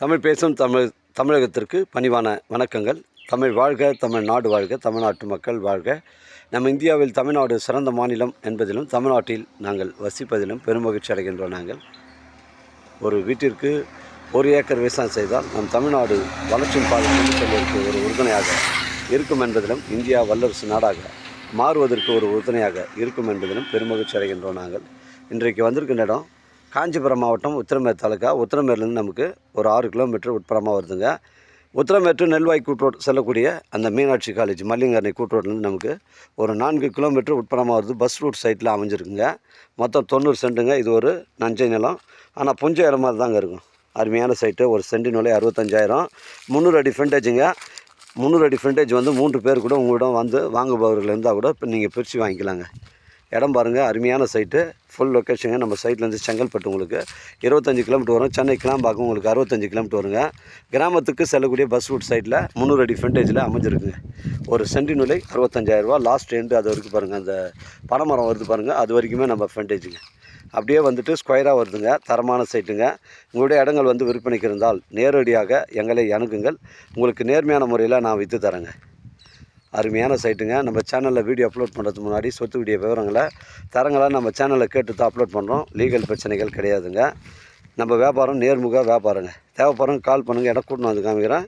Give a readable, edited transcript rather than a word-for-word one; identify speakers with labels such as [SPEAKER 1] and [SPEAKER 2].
[SPEAKER 1] தமிழ் பேசும் தமிழகத்திற்கு பணிவான வணக்கங்கள். தமிழ் வாழ்க, தமிழ்நாடு வாழ்க, தமிழ்நாட்டு மக்கள் வாழ்க. நம்ம இந்தியாவில் தமிழ்நாடு சிறந்த மாநிலம் என்பதிலும் தமிழ்நாட்டில் நாங்கள் வசிப்பதிலும் பெருமகிழ்ச்சி அடைகின்றோம். நாங்கள் ஒரு வீட்டிற்கு 1 ஏக்கர் விவசாயம் செய்தால் நம் தமிழ்நாடு வளர்ச்சியின் பாதையில் செல்வதற்கு ஒரு உறுதுணையாக இருக்கும் என்பதிலும், இந்தியா வல்லரசு நாடாக மாறுவதற்கு ஒரு உறுதுணையாக இருக்கும் என்பதிலும் பெருமகிழ்ச்சி அடைகின்றோம். நாங்கள் இன்றைக்கு வந்திருக்கின்ற இடம் காஞ்சிபுரம் மாவட்டம் உத்திரமேர் தாலுக்கா. உத்திரமேர்லேருந்து நமக்கு ஒரு 6 கிலோமீட்டர் உட்புறமாக வருதுங்க. உத்திரமேட்டு நெல்வாய் கூட்ரோடு செல்லக்கூடிய அந்த மீனாட்சி காலேஜ் மல்லிங்கரணை கூட்ரோட்லேருந்து நமக்கு ஒரு 4 கிலோமீட்டர் உட்புறமாக வருது. பஸ் ரூட் சைட்டில் அமைஞ்சிருக்குங்க. மொத்தம் 90 சென்ட்டுங்க. இது ஒரு நஞ்சை நிலம், ஆனால் புஞ்ச இடம் மாதிரி தாங்க இருக்கும். அருமையான சைட்டு. ஒரு சென்டின் விலை 65,000. 300 அடி ஃப்ரண்டேஜுங்க. 300 அடி ஃப்ரண்டேஜ் வந்து 3 பேர் கூட உங்களிடம் வந்து வாங்குபவர்கள் இருந்தால் கூட இப்போ நீங்கள் பிரித்து வாங்கிக்கலாங்க. இடம் பாருங்கள், அருமையான சைட்டு. ஃபுல் லொக்கேஷனுங்க. நம்ம சைட்லேருந்து செங்கல்பட்டு உங்களுக்கு 25 கிலோமீட்டர் வரும். சென்னை கிளாம்பாக்கம் உங்களுக்கு 65 கிலோமீட்டர் வருங்க. கிராமத்துக்கு செல்லக்கூடிய பஸ் ரூட் சைட்டில் 300 அடி ஃப்ரண்டேஜில் அமைஞ்சிருக்குங்க. ஒரு சென்டின் விலை 65,000. லாஸ்ட் எண்டு அது வரைக்கும் பாருங்கள், அந்த பனைமரம் வருது பாருங்கள், அது வரைக்குமே நம்ம ஃப்ரண்டேஜுங்க. அப்படியே வந்துட்டு ஸ்கொயராக வருதுங்க. தரமான சைட்டுங்க. உங்களுடைய இடங்கள் வந்து விற்பனைக்கு இருந்தால் நேரடியாக எங்களை அணுகுங்கள். உங்களுக்கு நேர்மையான முறையில் நான் விற்று தரேங்க. அருமையான சைட்டுங்க. நம்ம சேனலில் வீடியோ அப்லோட் பண்ணுறதுக்கு முன்னாடி சொத்து வீடியோ விவரங்களை தரங்களை நம்ம சேனலில் கேட்டு தான் அப்லோட் பண்ணுறோம். லீகல் பிரச்சனைகள் கிடையாதுங்க. நம்ம வியாபாரம் நேர்முக வியாபாரங்க. தேவைப்படுறவங்க கால் பண்ணுங்கள். இடம் கூட்டின்னு வந்து காமிக்கிறேன்.